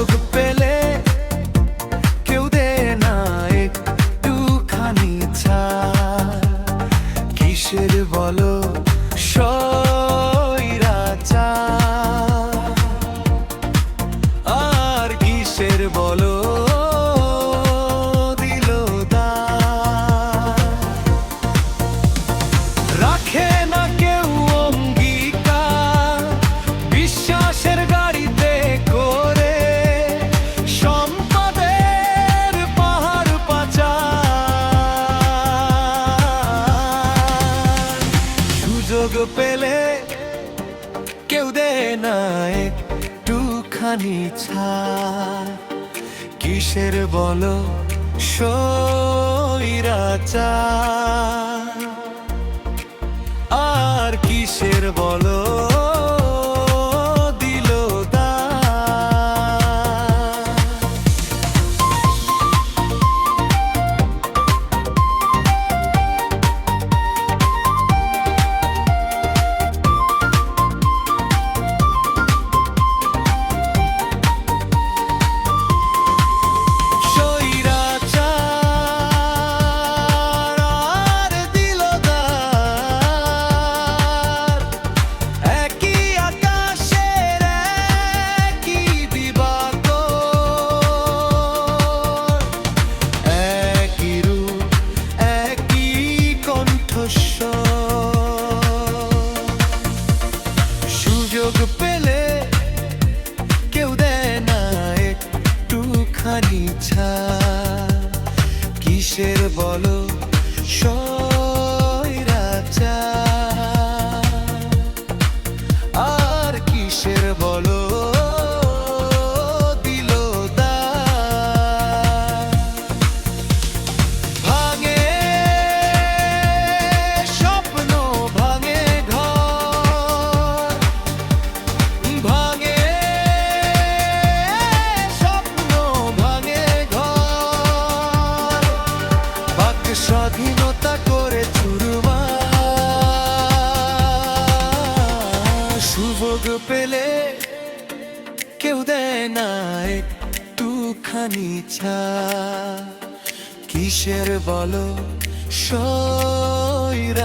সুযোগ পেলে কেউ দেয় না একটুখানি ছাড়। কিসের বলো স্বৈরাচার, আর কিসের বলো সুযোগ পেলে কেউ দেয় না একটুখানি ছাড়। কিসের বলো স্বৈরাচার, আর কিসের বলো সুযোগ পেলে কেউ দেয় না একটুখানি ছাড়। কিসের বলো স্বৈরাচার, আর কিসের বলো স্বাধীনতা করে চুরমার। সুযোগ পেলে কেউ দেয় না একটুখানি ছাড়। কিসের বলো স্বৈরাচার।